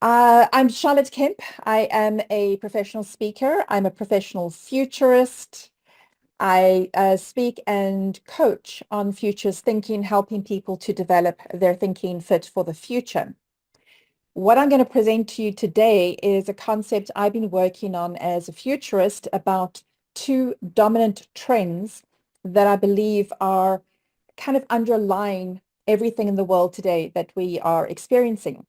I'm Charlotte Kemp. I am a professional speaker. I'm a professional futurist. I speak and coach on futures thinking, helping people to develop their thinking fit for the future. What I'm going to present to you today is a concept I've been working on as a futurist about two dominant trends that I believe are kind of underlying everything in the world today that we are experiencing.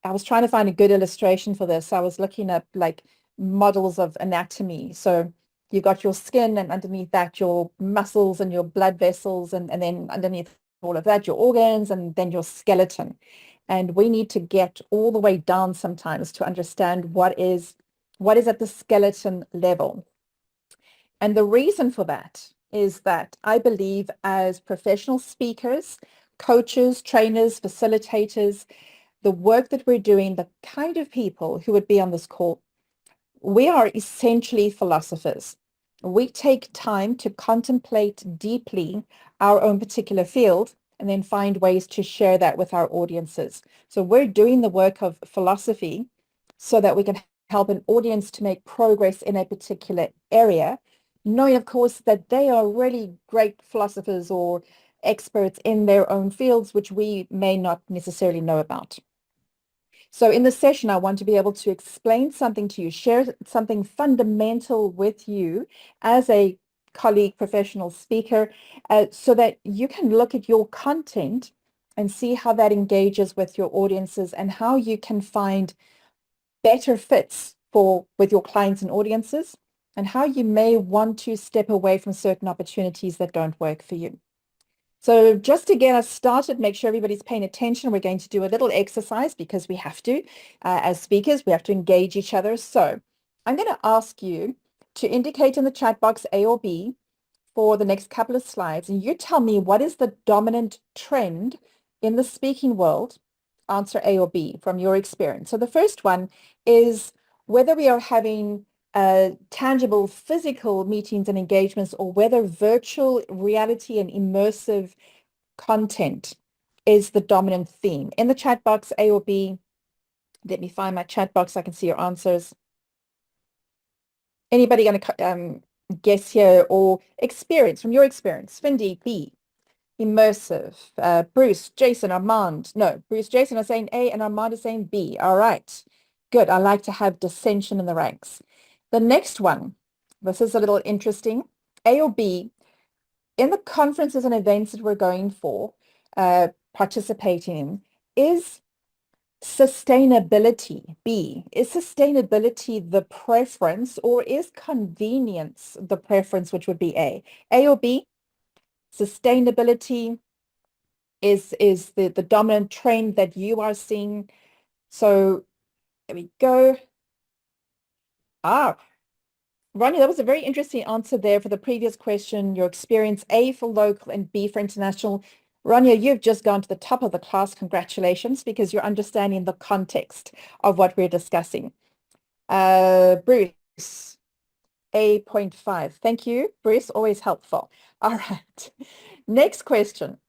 I was trying to find a good illustration for this. I was looking up like models of anatomy. So you've got your skin, and underneath that your muscles and your blood vessels, and then underneath all of that your organs, and then your skeleton. And we need to get all the way down sometimes to understand what is at the skeleton level. And the reason for that is that I believe as professional speakers, coaches, trainers, facilitators, the work that we're doing, the kind of people who would be on this call, we are essentially philosophers. We take time to contemplate deeply our own particular field and then find ways to share that with our audiences. So we're doing the work of philosophy so that we can help an audience to make progress in a particular area, knowing, of course, that they are really great philosophers or experts in their own fields, which we may not necessarily know about. So in this session, I want to be able to explain something to you, share something fundamental with you as a colleague, professional speaker, so that you can look at your content and see how that engages with your audiences and how you can find better fits with your clients and audiences, and how you may want to step away from certain opportunities that don't work for you. So just to get us started, make sure everybody's paying attention. We're going to do a little exercise because we have to. As speakers, we have to engage each other. So I'm going to ask you to indicate in the chat box A or B for the next couple of slides, and you tell me what is the dominant trend in the speaking world. Answer A or B from your experience. So the first one is whether we are having tangible physical meetings and engagements, or whether virtual reality and immersive content is the dominant theme. In the chat box, A or B, let me find my chat box so I can see your answers. Anybody going to guess here or experience from your experience? Findy, B. Immersive. Bruce, Jason, Armand. No, Bruce, Jason are saying A and Armand is saying B. All right. Good. I like to have dissension in the ranks. The next one, this is a little interesting. A or B, in the conferences and events that we're going for, participating in, is sustainability, B, is sustainability the preference, or is convenience the preference, which would be A? A or B? Sustainability is the dominant trend that you are seeing. So there we go. Ah, Ronnie, that was a very interesting answer there for the previous question. Your experience, A for local and B for international. Rania, you've just gone to the top of the class. Congratulations, because you're understanding the context of what we're discussing. Bruce, A.5. Thank you, Bruce. Always helpful. All right. Next question.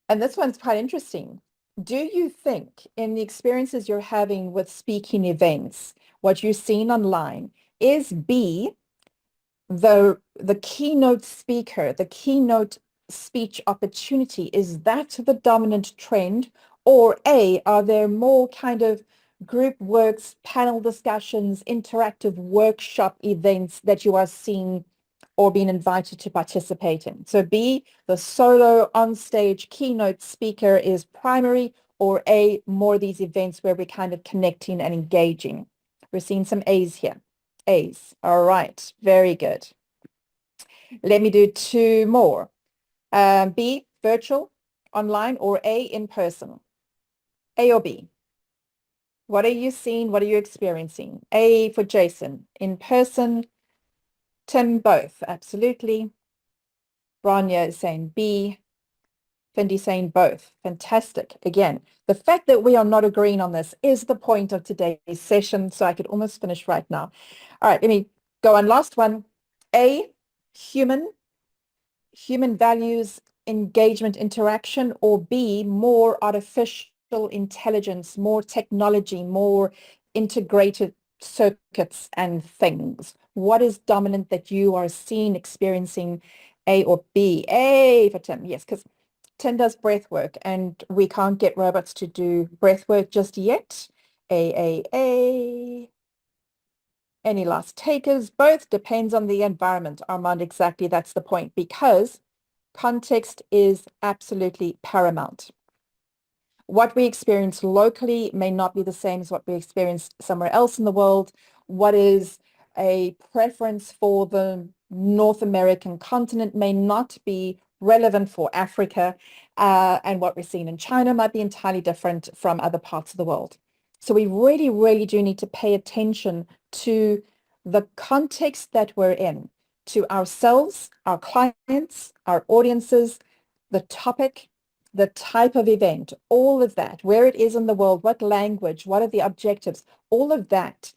And this one's quite interesting. Do you think in the experiences you're having with speaking events, what you're seeing online, is B, the keynote speaker, the keynote speech opportunity, is that the dominant trend? Or A, are there more kind of group works, panel discussions, interactive workshop events that you are seeing or being invited to participate in? So B, the solo on-stage keynote speaker is primary, or A, more of these events where we're kind of connecting and engaging. We're seeing some A's here. A's. All right. Very good. Let me do two more. B, virtual, online, or A, in person? A or B? What are you seeing? What are you experiencing? A for Jason, in person. Tim, both. Absolutely. Rania is saying B. Findy saying both. Fantastic. Again, the fact that we are not agreeing on this is the point of today's session, so I could almost finish right now. All right, let me go on. Last one. A, human values, engagement, interaction, or B, more artificial intelligence, more technology, more integrated circuits and things? What is dominant that you are seeing, experiencing, A or B? A for Tim, yes, because Tim does breath work and we can't get robots to do breath work just yet. A. Any last takers? Both depends on the environment, Armand, exactly. That's the point, because context is absolutely paramount. What we experience locally may not be the same as what we experience somewhere else in the world. What is a preference for the North American continent may not be relevant for Africa, and what we're seeing in China might be entirely different from other parts of the world. So we really, really do need to pay attention to the context that we're in, to ourselves, our clients, our audiences, the topic, the type of event, all of that, where it is in the world, what language, what are the objectives, all of that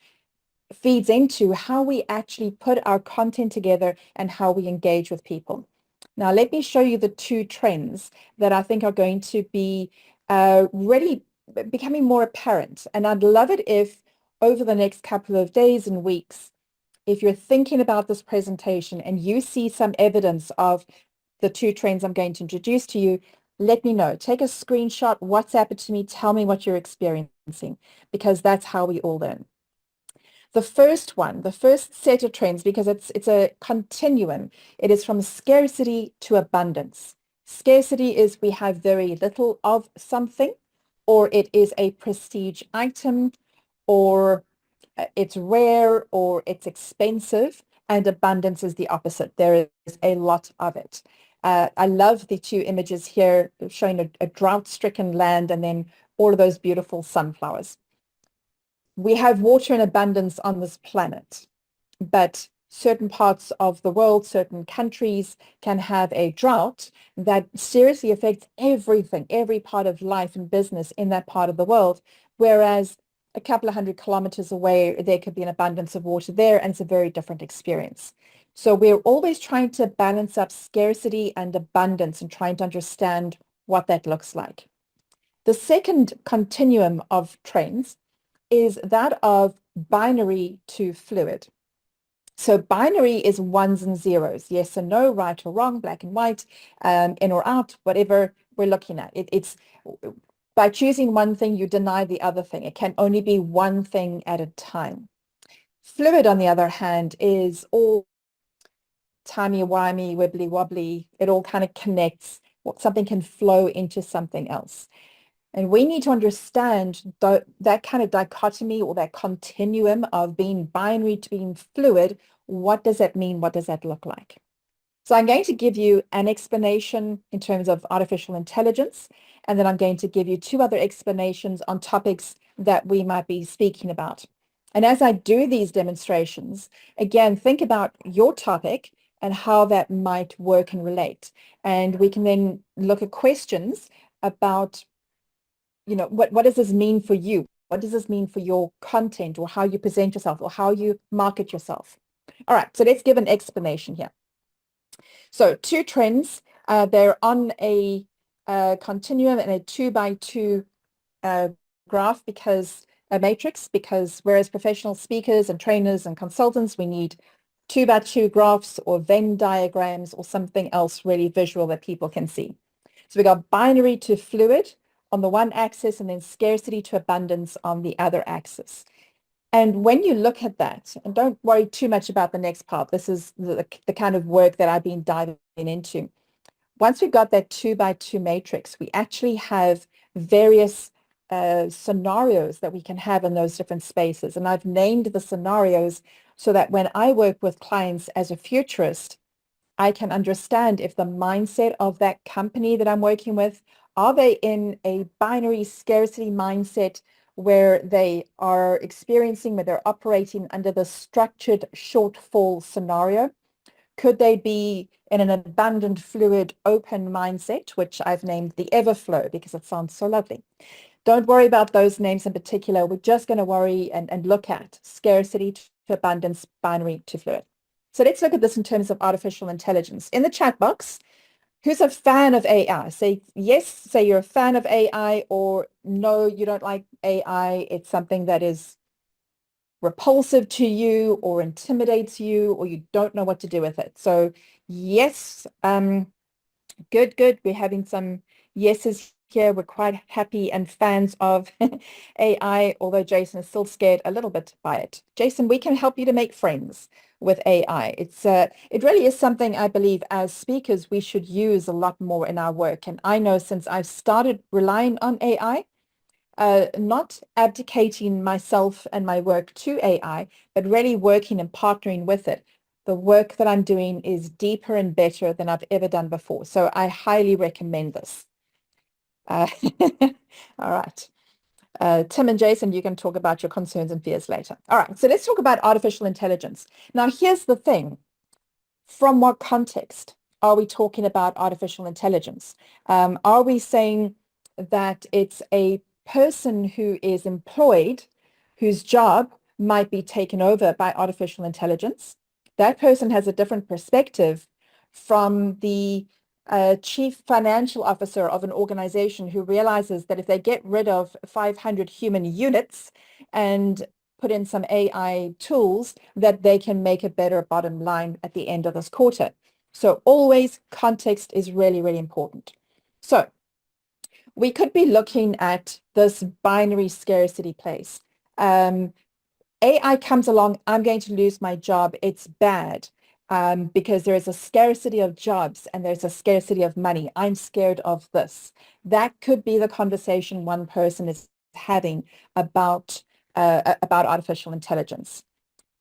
feeds into how we actually put our content together and how we engage with people. Now, let me show you the two trends that I think are going to be really becoming more apparent. And I'd love it if over the next couple of days and weeks, if you're thinking about this presentation and you see some evidence of the two trends I'm going to introduce to you, let me know. Take a screenshot, WhatsApp it to me, tell me what you're experiencing, because that's how we all learn. The first one, the first set of trends, because it's a continuum, it is from scarcity to abundance. Scarcity is we have very little of something, or it is a prestige item, or it's rare, or it's expensive, and abundance is the opposite. There is a lot of it. I love the two images here showing a drought-stricken land and then all of those beautiful sunflowers. We have water in abundance on this planet, but certain parts of the world, certain countries can have a drought that seriously affects everything, every part of life and business in that part of the world, whereas a couple of 100 kilometers away, there could be an abundance of water there, and it's a very different experience. So we're always trying to balance up scarcity and abundance and trying to understand what that looks like. The second continuum of trends is that of binary to fluid. So binary is ones and zeros, yes and no, right or wrong, black and white, in or out, whatever we're looking at. It's by choosing one thing, you deny the other thing. It can only be one thing at a time. Fluid, on the other hand, is all timey-wimey, wibbly-wobbly. It all kind of connects. Something can flow into something else. And we need to understand that kind of dichotomy or that continuum of being binary to being fluid. What does that mean? What does that look like? So I'm going to give you an explanation in terms of artificial intelligence, and then I'm going to give you two other explanations on topics that we might be speaking about. And as I do these demonstrations, again, think about your topic and how that might work and relate. And we can then look at questions about, what does this mean for you? What does this mean for your content or how you present yourself or how you market yourself? All right, so let's give an explanation here. So two trends, they're on a continuum and a 2x2 graph, because a matrix, because whereas professional speakers and trainers and consultants, we need 2x2 graphs or Venn diagrams or something else really visual that people can see. So we got binary to fluid on the one axis and then scarcity to abundance on the other axis. And when you look at that, and don't worry too much about the next part, this is the kind of work that I've been diving into. Once we've got that 2x2 matrix, we actually have various scenarios that we can have in those different spaces. And I've named the scenarios so that when I work with clients as a futurist, I can understand if the mindset of that company that I'm working with, are they in a binary scarcity mindset where they are experiencing, where they're operating under the structured shortfall scenario? Could they be in an abundant, fluid, open mindset, which I've named the Everflow because it sounds so lovely? Don't worry about those names in particular. We're just going to worry and look at scarcity to abundance, binary to fluid. So let's look at this in terms of artificial intelligence. In the chat box, Who's a fan of AI? Say yes, say you're a fan of AI, or no, you don't like AI. It's something that is repulsive to you or intimidates you, or you don't know what to do with it. So yes, good, good. We're having some yeses here. We're quite happy and fans of AI, although Jason is still scared a little bit by it. Jason, we can help you to make friends with AI. It really is something I believe as speakers we should use a lot more in our work. And I know since I've started relying on AI, not abdicating myself and my work to AI, but really working and partnering with it. The work that I'm doing is deeper and better than I've ever done before. So I highly recommend this. Uh, all right. Tim and Jason, you can talk about your concerns and fears later. All right. So let's talk about artificial intelligence. Now, here's the thing. From what context are we talking about artificial intelligence? Are we saying that it's a person who is employed whose job might be taken over by artificial intelligence? That person has a different perspective from the chief financial officer of an organization who realizes that if they get rid of 500 human units and put in some AI tools, that they can make a better bottom line at the end of this quarter. So always context is really, really important. So we could be looking at this binary scarcity place. AI comes along, I'm going to lose my job. It's bad because there is a scarcity of jobs and there's a scarcity of money. I'm scared of this. That could be the conversation one person is having about artificial intelligence.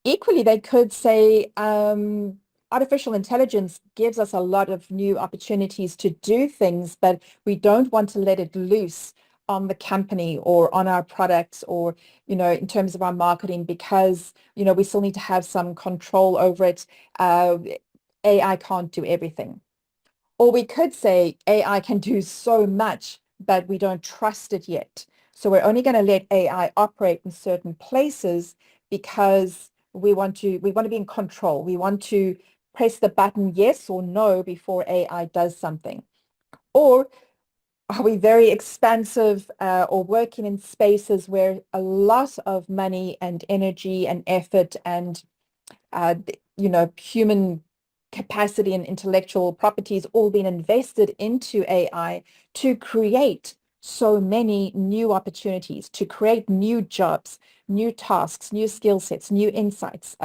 Equally, they could say artificial intelligence gives us a lot of new opportunities to do things, but we don't want to let it loose on the company or on our products or, in terms of our marketing because, we still need to have some control over it. AI can't do everything. Or we could say AI can do so much, but we don't trust it yet. So we're only going to let AI operate in certain places because we want to be in control. We want to press the button yes or no before AI does something. Or are we very expansive or working in spaces where a lot of money and energy and effort and human capacity and intellectual properties all been invested into AI to create so many new opportunities, to create new jobs, new tasks, new skill sets, new insights,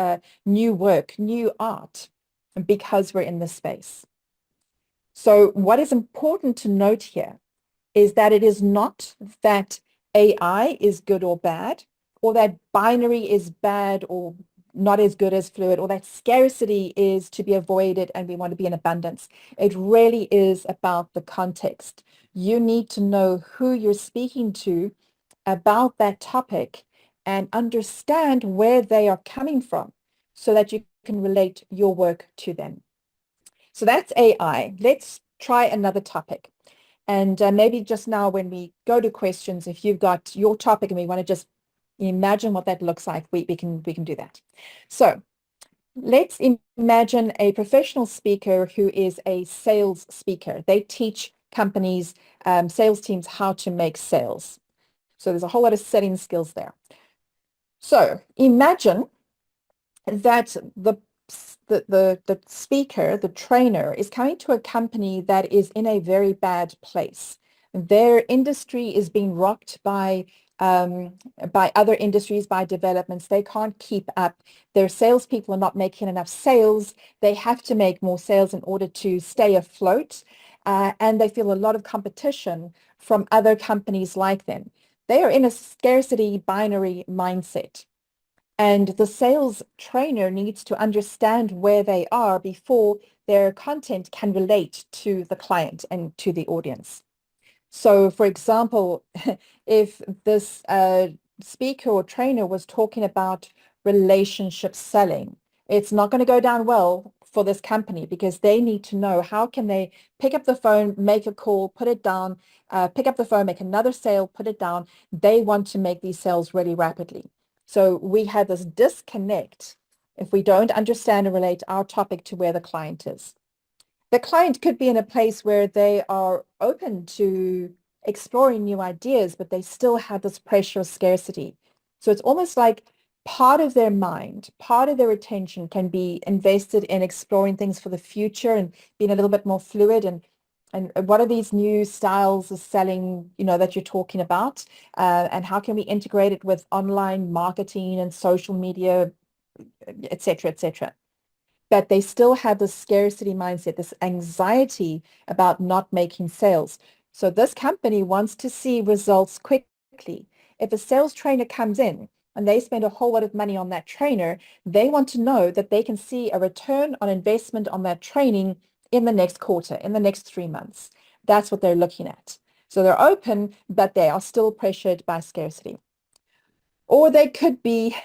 new work, new art, because we're in this space. So what is important to note here is that it is not that AI is good or bad, or that binary is bad or not as good as fluid, or that scarcity is to be avoided and we want to be in abundance. It really is about the context. You need to know who you're speaking to about that topic and understand where they are coming from so that you can relate your work to them. So that's AI. Let's try another topic. And maybe just now when we go to questions, if you've got your topic and we want to just imagine what that looks like, we can do that. So let's imagine a professional speaker who is a sales speaker. They teach companies, sales teams how to make sales. So there's a whole lot of selling skills there. So imagine that the speaker, the trainer, is coming to a company that is in a very bad place. Their industry is being rocked by other industries, by developments. They can't keep up. Their salespeople are not making enough sales. They have to make more sales in order to stay afloat. And they feel a lot of competition from other companies like them. They are in a scarcity binary mindset. And the sales trainer needs to understand where they are before their content can relate to the client and to the audience. So, for example, if this speaker or trainer was talking about relationship selling, it's not going to go down well for this company because they need to know how can they pick up the phone, make a call, put it down, pick up the phone, make another sale, put it down. They want to make these sales really rapidly. So we have this disconnect if we don't understand and relate our topic to where the client is. the client could be in a place where they are open to exploring new ideas, but they still have this pressure of scarcity. So it's almost like part of their mind, part of their attention can be invested in exploring things for the future and being a little bit more fluid and what are these new styles of selling, that you're talking about, and how can we integrate it with online marketing and social media, et cetera, et cetera. But they still have this scarcity mindset, this anxiety about not making sales. So this company wants to see results quickly. If a sales trainer comes in and they spend a whole lot of money on that trainer, they want to know that they can see a return on investment on that training in the next quarter, in the next 3 months. That's what they're looking at. So they're open, but they are still pressured by scarcity. Or they could be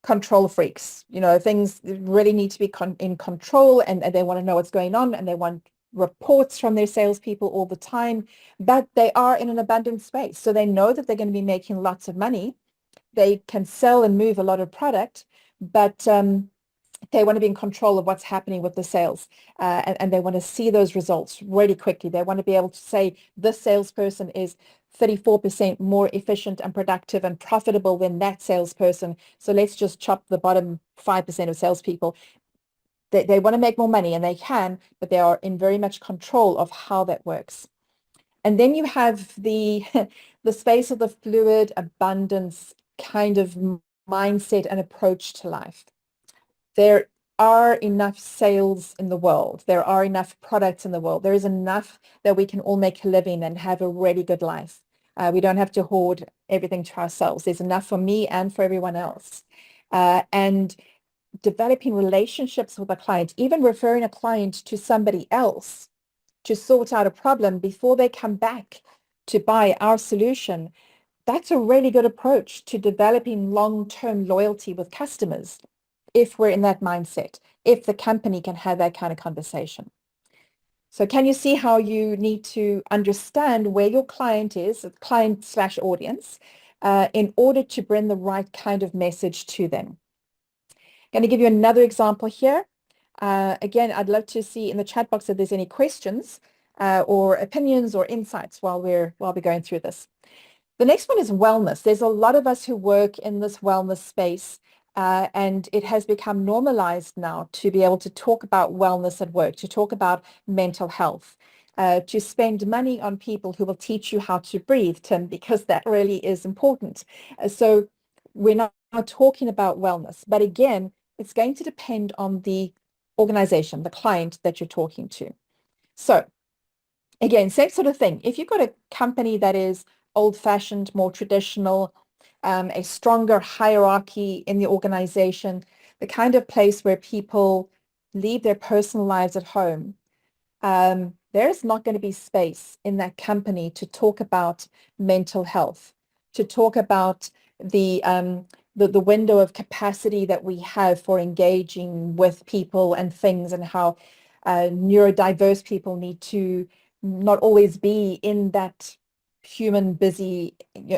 control freaks. Things really need to be in control, and they want to know what's going on, and they want reports from their salespeople all the time, but they are in an abundant space. So they know that they're going to be making lots of money. They can sell and move a lot of product, but they want to be in control of what's happening with the sales, and they want to see those results really quickly. They want to be able to say this salesperson is 34% more efficient and productive and profitable than that salesperson. So let's just chop the bottom 5% of salespeople. They want to make more money, and they can, but they are in very much control of how that works. And then you have the the space of the fluid abundance kind of mindset and approach to life. There are enough sales in the world. There are enough products in the world. There is enough that we can all make a living and have a really good life. We don't have to hoard everything to ourselves. There's enough for me and for everyone else. And developing relationships with a client, even referring a client to somebody else to sort out a problem before they come back to buy our solution, that's a really good approach to developing long-term loyalty with customers if we're in that mindset, if the company can have that kind of conversation. So can you see how you need to understand where your client is, client/audience, in order to bring the right kind of message to them? Going to give you another example here. Again, I'd love to see in the chat box if there's any questions or opinions or insights while we're going through this. The next one is wellness. There's a lot of us who work in this wellness space, and it has become normalized now to be able to talk about wellness at work, to talk about mental health, to spend money on people who will teach you how to breathe, Tim, because that really is important. So we're not talking about wellness, but again, it's going to depend on the organization, the client that you're talking to. So again, same sort of thing. If you've got a company that is old-fashioned, more traditional, a stronger hierarchy in the organization, the kind of place where people leave their personal lives at home, there's not going to be space in that company to talk about mental health, to talk about the window of capacity that we have for engaging with people and things, and how neurodiverse people need to not always be in that human busy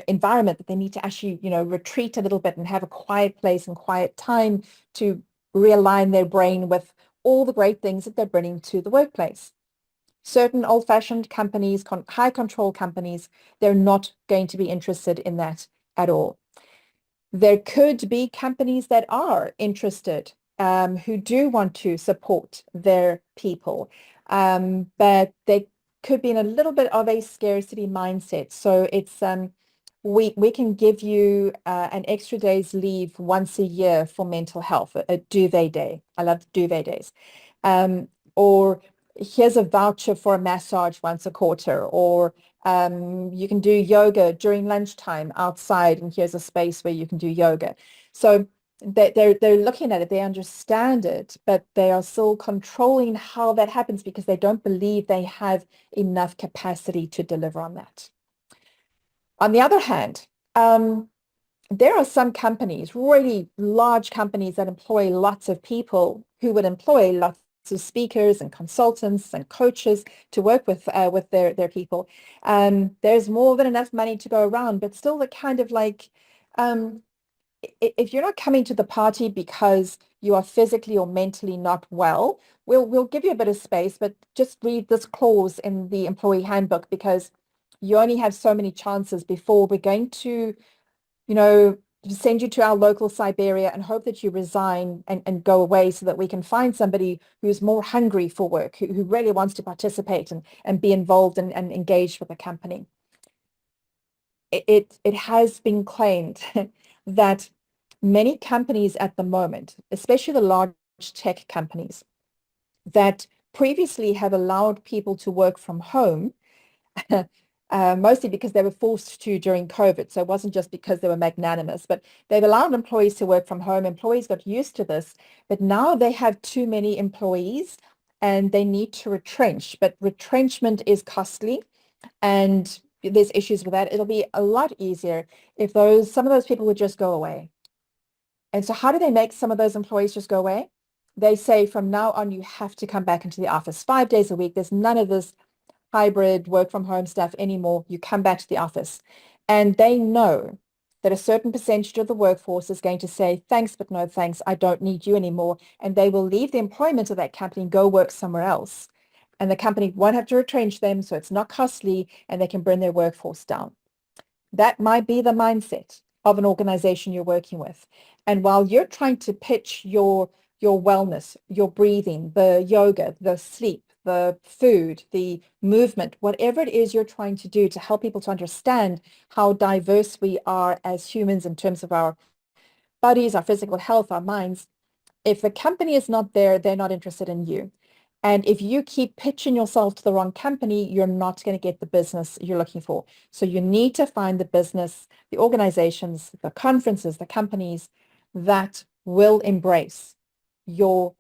environment, that they need to actually, retreat a little bit and have a quiet place and quiet time to realign their brain with all the great things that they're bringing to the workplace. Certain old-fashioned companies, high control companies, they're not going to be interested in that at all. There could be companies that are interested, who do want to support their people, but they could be in a little bit of a scarcity mindset. So it's we can give you an extra day's leave once a year for mental health, a duvet day. I love duvet days. Or here's a voucher for a massage once a quarter, or you can do yoga during lunchtime outside, and here's a space where you can do yoga. So they're looking at it, they understand it, but they are still controlling how that happens because they don't believe they have enough capacity to deliver on that. On the other hand, there are some companies, really large companies, that employ lots of people who would employ lots of speakers and consultants and coaches to work with their people. There's more than enough money to go around, but still the kind of like if you're not coming to the party because you are physically or mentally not well, we'll give you a bit of space, but just read this clause in the employee handbook because you only have so many chances before we're going to, you know, send you to our local Siberia and hope that you resign and go away so that we can find somebody who's more hungry for work, who really wants to participate and be involved and engaged with the company. It has been claimed that many companies at the moment, especially the large tech companies, that previously have allowed people to work from home, mostly because they were forced to during COVID. So it wasn't just because they were magnanimous, but they've allowed employees to work from home. Employees got used to this, but now they have too many employees and they need to retrench. But retrenchment is costly and there's issues with that. It'll be a lot easier if some of those people would just go away. And so how do they make some of those employees just go away? They say from now on, you have to come back into the office 5 days a week. There's none of this hybrid work from home stuff anymore. You come back to the office. And they know that a certain percentage of the workforce is going to say, thanks, but no thanks. I don't need you anymore. And they will leave the employment of that company and go work somewhere else. And the company won't have to retrench them, so it's not costly, and they can bring their workforce down. That might be the mindset of an organization you're working with. And while you're trying to pitch your wellness, your breathing, the yoga, the sleep, the food, the movement, whatever it is you're trying to do to help people to understand how diverse we are as humans in terms of our bodies, our physical health, our minds, if the company is not there, they're not interested in you. And if you keep pitching yourself to the wrong company, you're not going to get the business you're looking for. So you need to find the business, the organizations, the conferences, the companies that will embrace your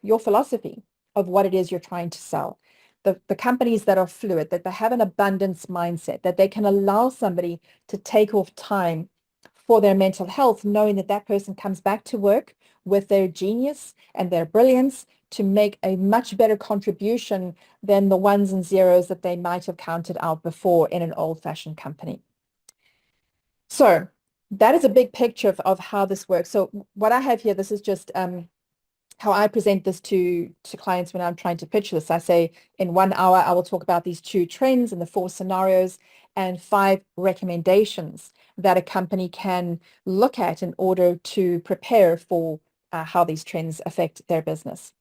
your philosophy of what it is you're trying to sell. The companies that are fluid, that they have an abundance mindset, that they can allow somebody to take off time for their mental health, knowing that that person comes back to work with their genius and their brilliance to make a much better contribution than the ones and zeros that they might have counted out before in an old-fashioned company. So that is a big picture of how this works. So what I have here, this is just how I present this to clients when I'm trying to pitch this. I say in 1 hour, I will talk about these 2 trends and the 4 scenarios and 5 recommendations that a company can look at in order to prepare for how these trends affect their business.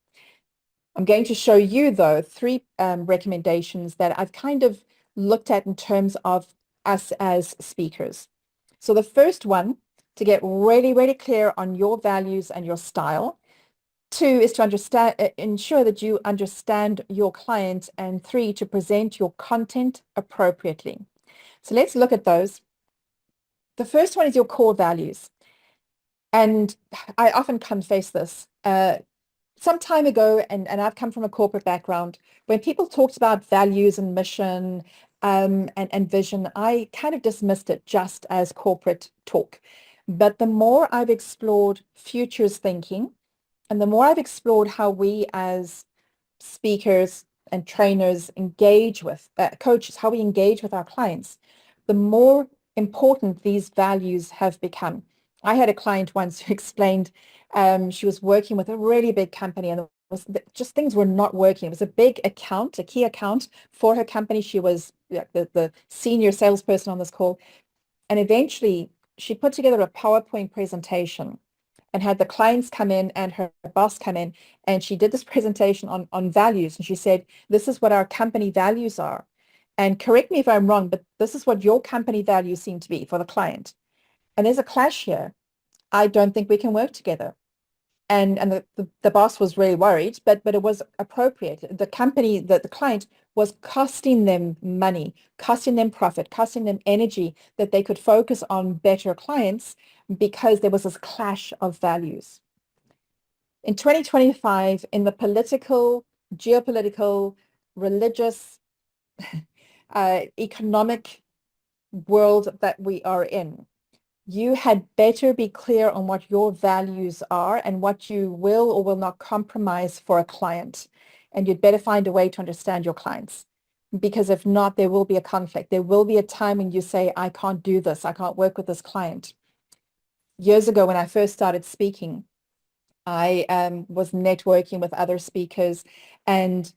I'm going to show you, though, 3 recommendations that I've kind of looked at in terms of us as speakers. So the first one, to get really, really clear on your values and your style. 2 is to ensure that you understand your client, and 3, to present your content appropriately. So let's look at those. The first one is your core values. And I often confess this. Some time ago, and I've come from a corporate background, when people talked about values and mission and vision, I kind of dismissed it just as corporate talk. But the more I've explored futures thinking, and the more I've explored how we as speakers and trainers engage with coaches, how we engage with our clients, the more important these values have become. I had a client once who explained she was working with a really big company and just things were not working. It was a big account, a key account for her company. She was the senior salesperson on this call. And eventually she put together a PowerPoint presentation and had the clients come in and her boss come in, and she did this presentation on values. And she said, this is what our company values are. And correct me if I'm wrong, but this is what your company values seem to be for the client. And there's a clash here. I don't think we can work together. And the boss was really worried, but it was appropriate. The company, the client was costing them money, costing them profit, costing them energy that they could focus on better clients because there was this clash of values. In 2025, in the political, geopolitical, religious, economic world that we are in, you had better be clear on what your values are and what you will or will not compromise for a client. And you'd better find a way to understand your clients. Because if not, there will be a conflict. There will be a time when you say, I can't do this. I can't work with this client. years ago when I first started speaking, I was networking with other speakers, and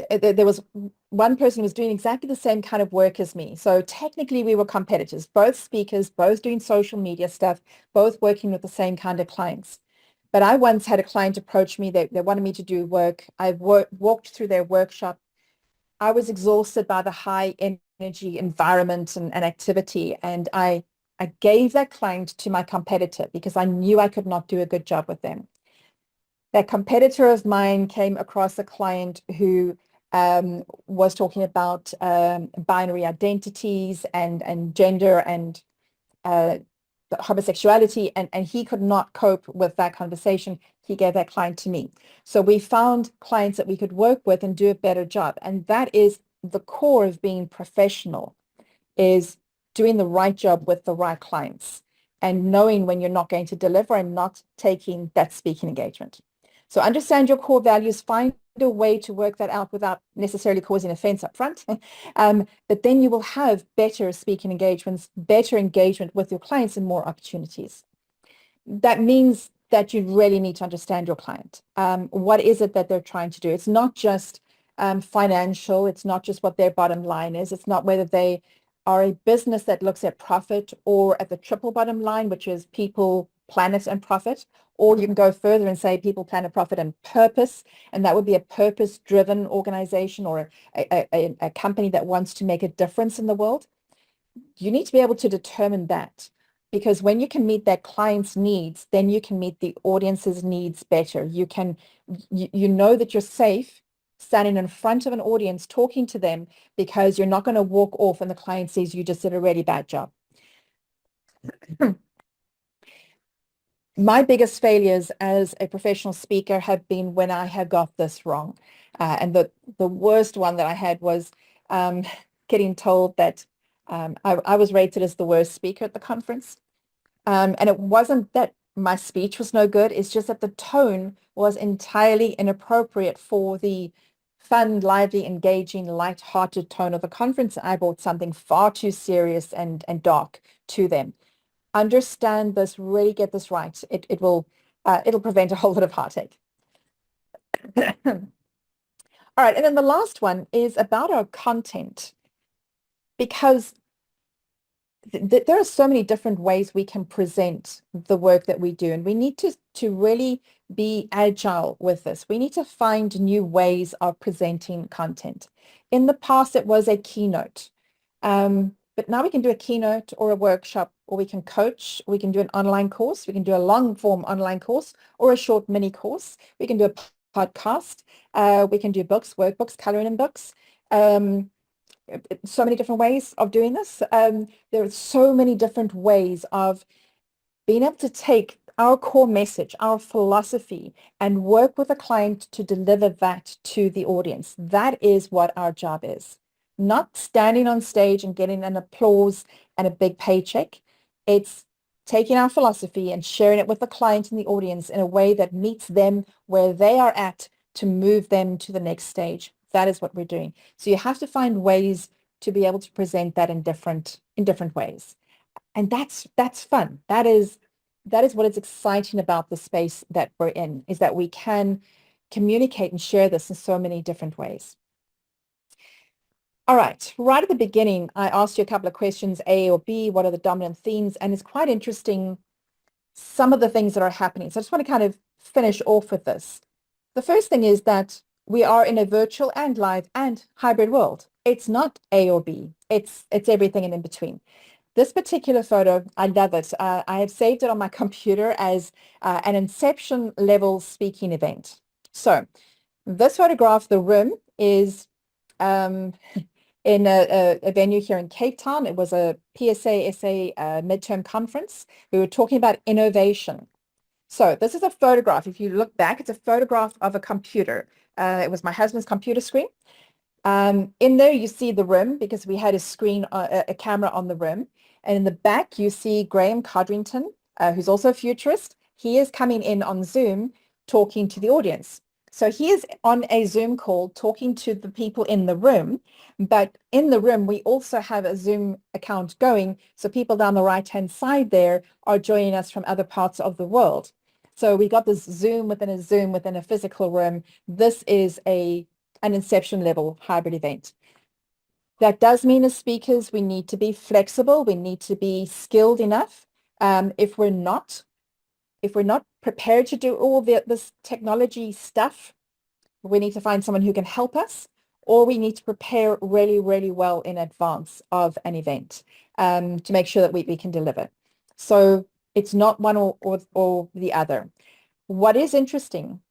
there was one person who was doing exactly the same kind of work as me. So technically we were competitors, both speakers, both doing social media stuff, both working with the same kind of clients. But I once had a client approach me. They wanted me to do work. I walked through their workshop. I was exhausted by the high energy environment and activity. And I gave that client to my competitor because I knew I could not do a good job with them. That competitor of mine came across a client who was talking about binary identities and gender and uh, homosexuality, and he could not cope with that conversation. He gave that client to me. So we found clients that we could work with and do a better job. And that is the core of being professional, is doing the right job with the right clients and knowing when you're not going to deliver and not taking that speaking engagement. So understand your core values, find a way to work that out without necessarily causing offense up front. But then you will have better speaking engagements, better engagement with your clients, and more opportunities. That means that you really need to understand your client. What is it that they're trying to do? It's not just financial. It's not just what their bottom line is. It's not whether they are a business that looks at profit or at the triple bottom line, which is people, planet, and profit. Or you can go further and say people, planet, profit, and purpose. And that would be a purpose-driven organization or a company that wants to make a difference in the world. You need to be able to determine that, because when you can meet that client's needs, then you can meet the audience's needs better. You know that you're safe standing in front of an audience talking to them because you're not going to walk off and the client says you just did a really bad job. My biggest failures as a professional speaker have been when I have got this wrong. And the worst one that I had was um, getting told that I was rated as the worst speaker at the conference. And it wasn't that my speech was no good. It's just that the tone was entirely inappropriate for the fun, lively, engaging, light-hearted tone of the conference. I brought something far too serious and dark to them. Understand this, really get this right. It will it'll prevent a whole lot of heartache. All right, and then the last one is about our content, because there are so many different ways we can present the work that we do, and we need to really be agile with this. We need to find new ways of presenting content. In the past, it was a keynote, but now we can do a keynote or a workshop, or we can coach, we can do an online course, we can do a long form online course or a short mini course. We can do a podcast, we can do books, workbooks, coloring in books. So many different ways of doing this. There are so many different ways of being able to take our core message, our philosophy, and work with a client to deliver that to the audience. That is what our job is. Not standing on stage and getting an applause and a big paycheck. It's taking our philosophy and sharing it with the client and the audience in a way that meets them where they are at to move them to the next stage. That is what we're doing. So you have to find ways to be able to present that in different ways. And that's fun. That is what is exciting about the space that we're in, is that we can communicate and share this in so many different ways. All right at the beginning, I asked you a couple of questions, A or B, what are the dominant themes? And it's quite interesting, some of the things that are happening. So I just want to kind of finish off with this. The first thing is that we are in a virtual and live and hybrid world. It's not A or B. It's everything and in between. This particular photo, I love it. I have saved it on my computer as an Inception level speaking event. So this photograph, the room is in a venue here in Cape Town. It was a PSA SA midterm conference. We were talking about innovation. So this is a photograph. If you look back, it's a photograph of a computer. It was my husband's computer screen. In there, you see the room because we had a screen, a camera on the room. And in the back, you see Graham Codrington, who's also a futurist. He is coming in on Zoom talking to the audience. So he is on a Zoom call talking to the people in the room, but in the room, we also have a Zoom account going. So people down the right-hand side there are joining us from other parts of the world. So we got this Zoom within a physical room. This is an Inception level hybrid event. That does mean as speakers, we need to be flexible. We need to be skilled enough. If we're not prepared to do all this technology stuff, we need to find someone who can help us, or we need to prepare really, really well in advance of an event to make sure that we can deliver. So it's not one or the other. What is interesting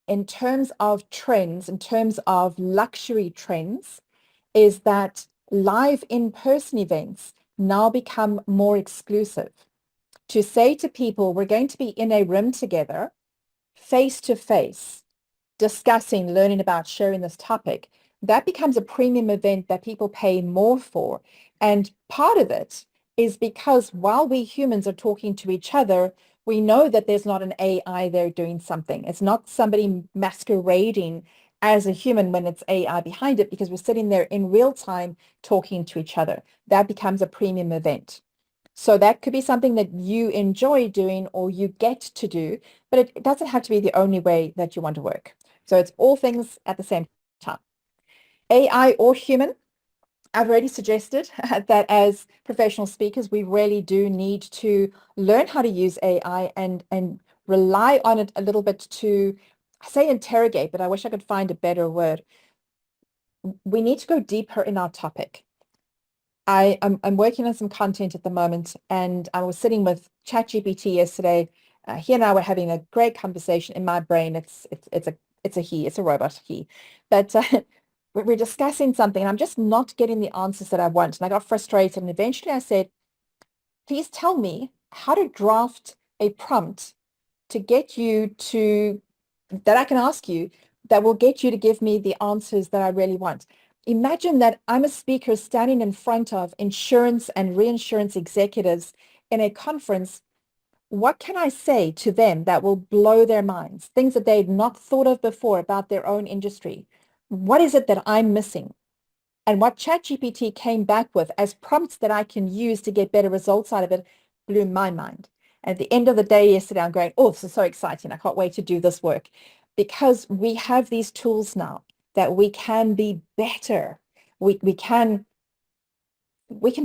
in terms of trends, in terms of luxury trends, is that live in-person events now become more exclusive. To say to people, we're going to be in a room together, face to face, discussing, learning about, sharing this topic, that becomes a premium event that people pay more for. And part of it is because while we humans are talking to each other, we know that there's not an AI there doing something. It's not somebody masquerading as a human when it's AI behind it, because we're sitting there in real time talking to each other. That becomes a premium event. So that could be something that you enjoy doing or you get to do, but it doesn't have to be the only way that you want to work. So it's all things at the same time. AI or human, I've already suggested that as professional speakers, we really do need to learn how to use AI and rely on it a little bit to, I say interrogate, but I wish I could find a better word. We need to go deeper in our topic. I'm working on some content at the moment, and I was sitting with ChatGPT yesterday. He and I were having a great conversation in my brain. It's a robot he, but we're discussing something, and I'm just not getting the answers that I want. And I got frustrated, and eventually I said, "Please tell me how to draft a prompt to get you to that I can ask you that will get you to give me the answers that I really want." Imagine that I'm a speaker standing in front of insurance and reinsurance executives in a conference. What can I say to them that will blow their minds? Things that they'd not thought of before about their own industry. What is it that I'm missing? And what ChatGPT came back with as prompts that I can use to get better results out of it blew my mind. And at the end of the day yesterday, I'm going, oh, this is so exciting. I can't wait to do this work, because we have these tools now that we can be better. We can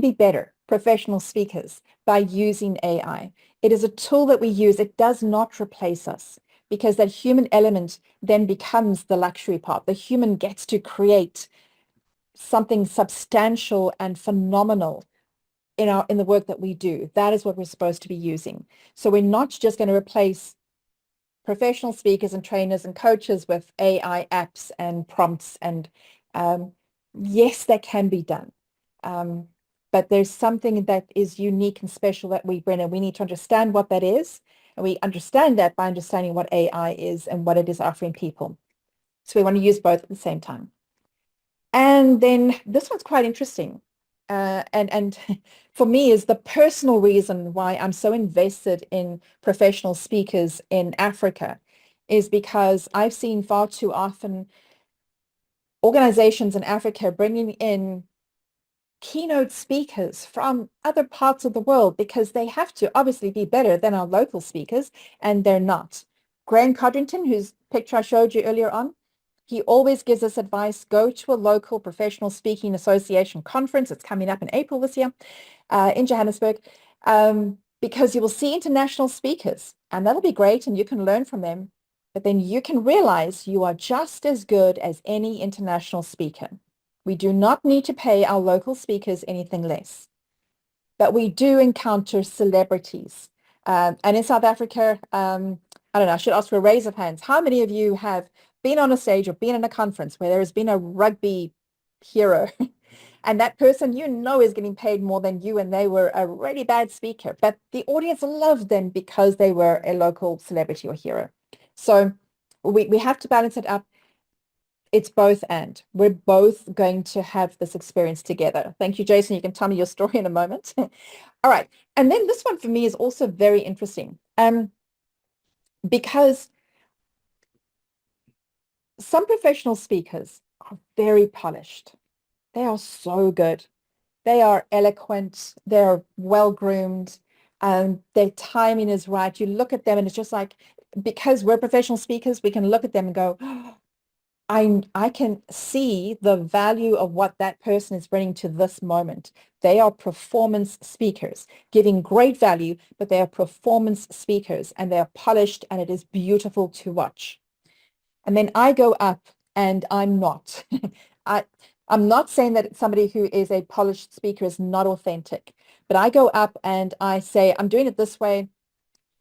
be better professional speakers by using AI. It is a tool that we use. It does not replace us, because that human element then becomes the luxury part. The human gets to create something substantial and phenomenal in the work that we do. That is what we're supposed to be using. So we're not just going to replace professional speakers and trainers and coaches with AI apps and prompts. And yes, that can be done. But there's something that is unique and special that we bring, and we need to understand what that is. And we understand that by understanding what AI is and what it is offering people. So we want to use both at the same time. And then this one's quite interesting. And for me is the personal reason why I'm so invested in professional speakers in Africa is because I've seen far too often organizations in Africa bringing in keynote speakers from other parts of the world because they have to obviously be better than our local speakers, and they're not. Graham Codrington, whose picture I showed you earlier on, he always gives us advice: go to a local professional speaking association conference. It's coming up in April this year in Johannesburg, because you will see international speakers, and that'll be great, and you can learn from them. But then you can realize you are just as good as any international speaker. We do not need to pay our local speakers anything less. But we do encounter celebrities. And in South Africa, I don't know, I should ask for a raise of hands. How many of you have been on a stage or been in a conference where there has been a rugby hero and that person you know is getting paid more than you, and they were a really bad speaker, but the audience loved them because they were a local celebrity or hero? So we have to balance it up. It's both and. We're both going to have this experience together. Thank you, Jason. You can tell me your story in a moment. All right. And then this one for me is also very interesting, because some professional speakers are very polished. They are so good. They are eloquent. They're well-groomed. Their timing is right. You look at them and it's just like, because we're professional speakers, we can look at them and go, "Oh, I can see the value of what that person is bringing to this moment." They are performance speakers, giving great value, but they are performance speakers and they are polished and it is beautiful to watch. And then I go up and I'm not. I, I'm not saying that somebody who is a polished speaker is not authentic, but I go up and I say, I'm doing it this way.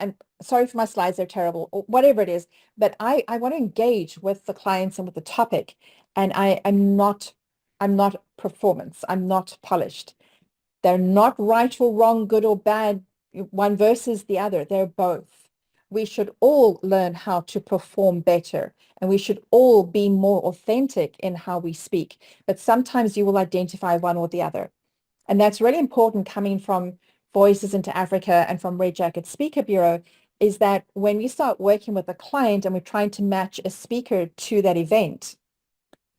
And sorry for my slides, they're terrible, or whatever it is, but I want to engage with the clients and with the topic. And I'm not performance. I'm not polished. They're not right or wrong, good or bad, one versus the other. They're both. We should all learn how to perform better, and we should all be more authentic in how we speak. But sometimes you will identify one or the other. And that's really important coming from Voices into Africa and from Red Jacket Speaker Bureau, is that when we start working with a client and we're trying to match a speaker to that event,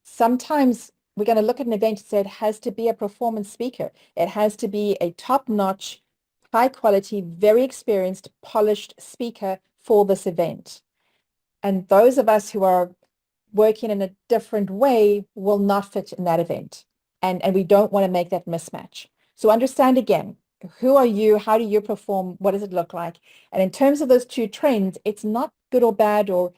sometimes we're going to look at an event and say it has to be a performance speaker. It has to be a top-notch, high quality, very experienced, polished speaker for this event. And those of us who are working in a different way will not fit in that event. And we don't want to make that mismatch. So understand again, who are you? How do you perform? What does it look like? And in terms of those two trends, it's not good or bad or,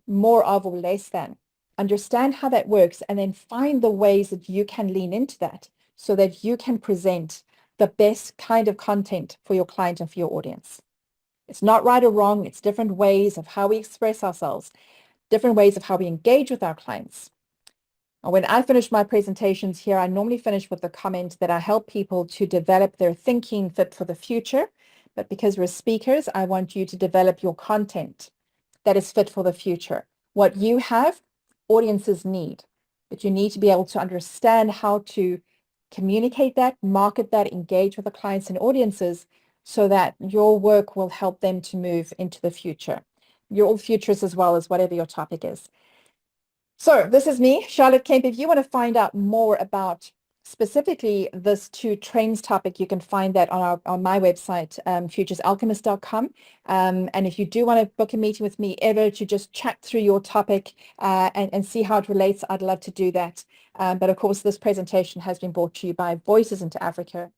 more of or less than. Understand how that works and then find the ways that you can lean into that so that you can present the best kind of content for your client and for your audience. It's not right or wrong. It's different ways of how we express ourselves, different ways of how we engage with our clients. And when I finish my presentations here, I normally finish with the comment that I help people to develop their thinking fit for the future. But because we're speakers, I want you to develop your content that is fit for the future. What you have, audiences need, but you need to be able to understand how to communicate that, market that, engage with the clients and audiences so that your work will help them to move into the future, your futures as well as whatever your topic is. So this is me, Charlotte Kemp. If you want to find out more about specifically this two trends topic, you can find that on my website, futuresalchemist.com. And if you do want to book a meeting with me ever to just chat through your topic and see how it relates, I'd love to do that. But of course, this presentation has been brought to you by Voices into Africa.